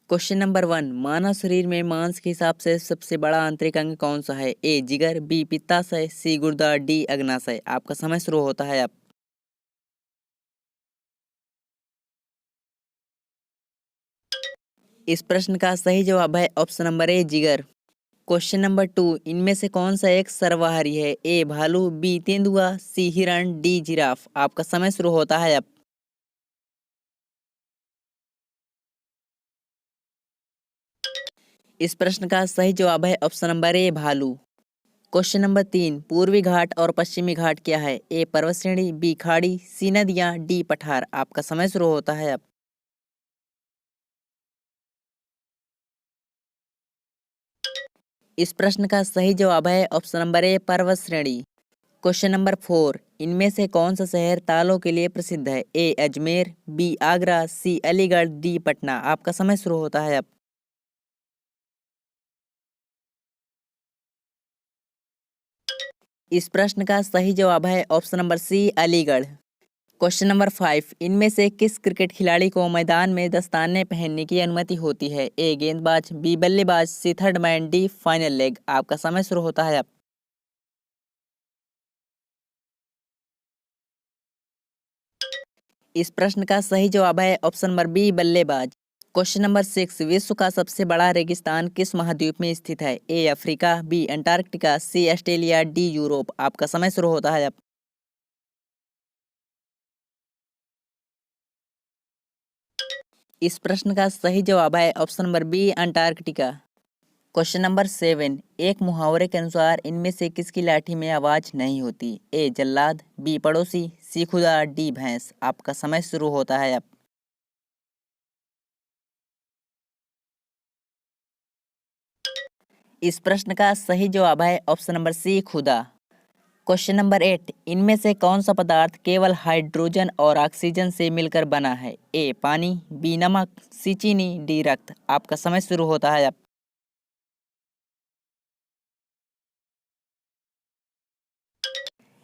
Question number 1, मानव शरीर में मांस के हिसाब से सबसे बड़ा आंतरिक अंग कौन सा है? ए जिगर, बी पित्ताशय, सी गुर्दा, डी अग्नाशय। आपका समय शुरू होता है अब। इस प्रश्न का सही जवाब है ऑप्शन नंबर ए जिगर। क्वेश्चन नंबर 2, इनमें से कौन सा एक सर्वहारी है? ए भालू, बी तेंदुआ, सी हिरण, डी जिराफ। आपका समय शुरू होता है अब। इस प्रश्न का सही जवाब है ऑप्शन नंबर ए भालू। क्वेश्चन नंबर 3, पूर्वी घाट और पश्चिमी घाट क्या है? ए पर्वत श्रेणी, बी खाड़ी, सी नदियां, डी पठार। आपका समय शुरू होता है अब। इस प्रश्न का सही जवाब है ऑप्शन नंबर ए पर्वत श्रेणी। क्वेश्चन नंबर 4, इनमें से कौन सा शहर तालों के लिए प्रसिद्ध है? ए अजमेर, बी आगरा, सी अलीगढ़, डी पटना। आपका समय शुरू होता है अब। इस प्रश्न का सही जवाब है option number C Aligarh. Question number 5, इनमें से किस क्रिकेट खिलाड़ी को मैदान में दस्ताने पहनने की अनुमति होती है? ए गेंदबाज, बी बल्लेबाज, C third man, D final leg. आपका समय शुरू होता है अब। इस प्रश्न का सही जवाब है ऑप्शन नंबर बी बल्लेबाज। क्वेश्चन नंबर 6, विश्व का सबसे बड़ा रेगिस्तान किस महाद्वीप में स्थित है? A Africa, B Antarctica, C Australia, D Europe. आपका समय शुरू होता है अब। इस प्रश्न का सही जवाब है option number B Antarctica. Question number 7, एक मुहावरे के अनुसार इनमें से किसकी लाठी में आवाज नहीं होती? ए जल्लाद, बी पड़ोसी, सी खुदा, डी भैंस। आपका समय शुरू होता है अब। इस प्रश्न का सही जवाब है ऑप्शन नंबर सी खुदा। क्वेश्चन नंबर 8, इनमें से कौन सा पदार्थ केवल हाइड्रोजन और ऑक्सीजन से मिलकर बना है? ए पानी, बी नमक, सी चीनी, डी रक्त। आपका समय शुरू होता है अब।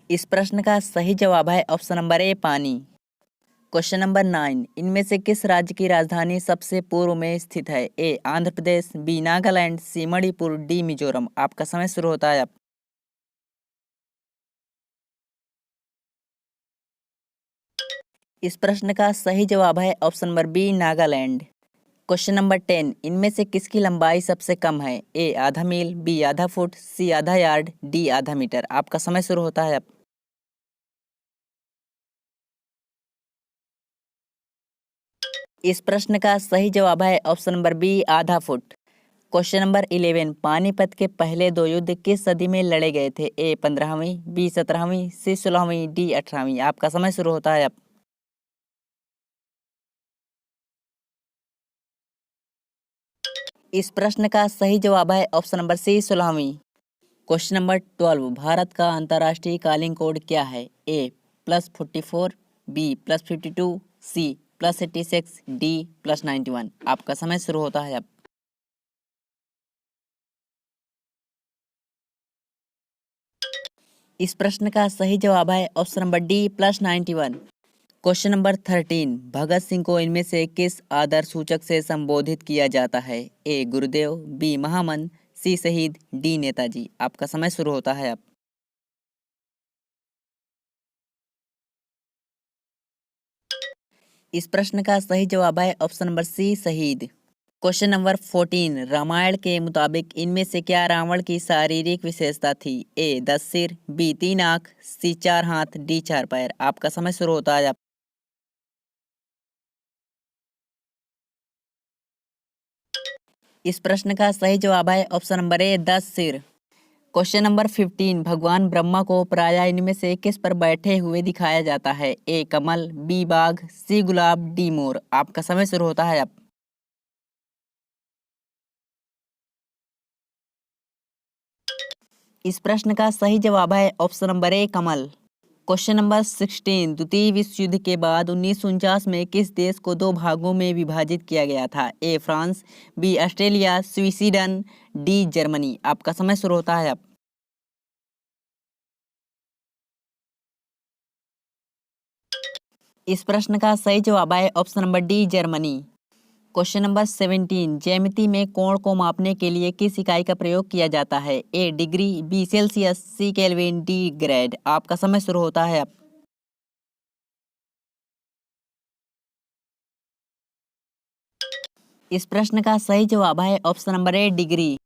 इस प्रश्न का सही जवाब है ऑप्शन नंबर ए पानी। क्वेश्चन नंबर 9, इनमें से किस राज्य की राजधानी सबसे पूर्व में स्थित है? ए आंध्र प्रदेश, बी नागालैंड, सी मणिपुर, डी मिजोरम। आपका समय शुरू होता है अब। इस प्रश्न का सही जवाब है option number B Nagaland. Question number 10, इनमें से किसकी लंबाई सबसे कम है? ए आधा मील, बी आधा फुट, सी आधा यार्ड, डी आधा मीटर। आपका समय शुरू होता है अब। इस प्रश्न का सही जवाब है ऑप्शन नंबर बी आधा फुट। क्वेश्चन नंबर 11, पानीपत के पहले दो युद्ध किस सदी में लड़े गए थे? ए 15वीं, बी 17वीं, सी 16वीं, डी 18वीं। आपका समय शुरू होता है अब। इस प्रश्न का सही जवाब है ऑप्शन नंबर सी 16वीं। क्वेश्चन नंबर 12, भारत का अंतर्राष्ट्रीय कालीन कोड क्या है? A +44, B +52, C +86, D +91। आपका समय शुरू होता है अब। इस प्रश्न का सही जवाब है option number D +91। Question number 13, Bhagat Singh को इनमें से किस आदर्श सूचक से संबोधित किया जाता है? ए गुरुदेव, बी महामन, सी शहीद, डी नेताजी। आपका समय शुरू होता है अब। इस प्रश्न का सही जवाब है ऑप्शन नंबर सी शहीद। क्वेश्चन नंबर 14, रामायण के मुताबिक इनमें से क्या रावण की शारीरिक विशेषता थी? ए 10 सिर, बी 3 आँख, सी 4 हाथ, डी 4 पैर। आपका समय शुरू होता है अब। इस प्रश्न का सही जवाब है ऑप्शन नंबर ए 10 सिर। क्वेश्चन नंबर 15, भगवान ब्रह्मा को प्रायः इनमें से किस पर बैठे हुए दिखाया जाता है? ए कमल, बी बाघ, सी गुलाब, डी मोर। आपका समय शुरू होता है अब। इस प्रश्न का सही जवाब है option number A Kamal. Question number 16, द्वितीय विश्व युद्ध के बाद 1949 में किस देश को दो भागों में विभाजित किया गया था? A France, B Australia, C Sweden, D Germany. आपका समय शुरू होता है अब। इस प्रश्न का सही जवाब है option number D Germany. Question number 17, ज्यामिति में कोण को मापने के लिए किस इकाई का प्रयोग किया जाता है? ए डिग्री, बी सेल्सियस, सी केल्विन, डी ग्रेड। आपका समय शुरू होता है अब। इस प्रश्न का सही जवाब है option number A degree.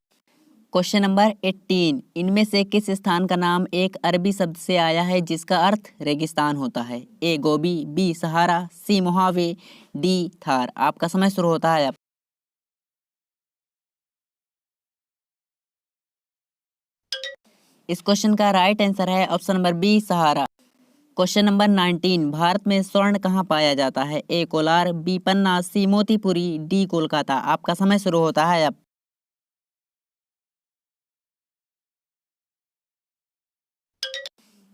Question number 18, इनमें से किस स्थान का नाम एक अरबी शब्द से आया है जिसका अर्थ रेगिस्तान होता है? ए गोबी, बी सहारा, सी मोहावे, डी थार। आपका समय शुरू होता है अब। इस क्वेश्चन का राइट आंसर है ऑप्शन नंबर बी सहारा। क्वेश्चन नंबर 19, भारत में स्वर्ण कहाँ पाया जाता है? ए कोलार, बी पन्ना, सी मोतीपुरी, डी कोलकाता। आपका समय शुरू होता है अब।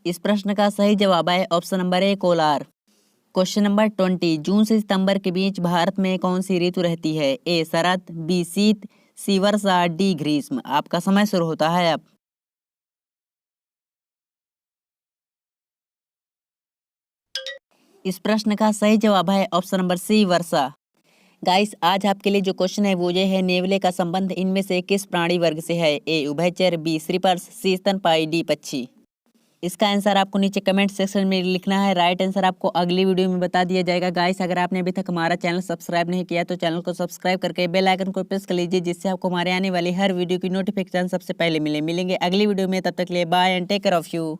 इस प्रश्न का सही जवाब है option number A Kolar. Question number 20, जून से सितंबर के बीच भारत में कौन सी ऋतु रहती है? ए शरद, बी शीत, सी वर्षा, डी ग्रीष्म। आपका समय शुरू होता है अब। इस प्रश्न का सही जवाब है ऑप्शन नंबर सी वर्षा। गाइस, आज आपके लिए जो क्वेश्चन है वो ये है, नेवले का संबंध इनमें से किस प्राणी वर्ग से है? ए उभयचर, बी श्रीपर्श, सी स्तनपायी, डी पक्षी। इसका आंसर आपको नीचे कमेंट सेक्शन में लिखना है। राइट आंसर आपको अगली वीडियो में बता दिया जाएगा। गाइस, अगर आपने अभी तक हमारा चैनल सब्सक्राइब नहीं किया तो चैनल को सब्सक्राइब करके बेल आइकन को प्रेस कर लीजिए, जिससे आपको हमारे आने वाली हर वीडियो की नोटिफिकेशन सबसे पहले मिलेंगे अगली वीडियो में। तब तक के लिए bye and take care of you.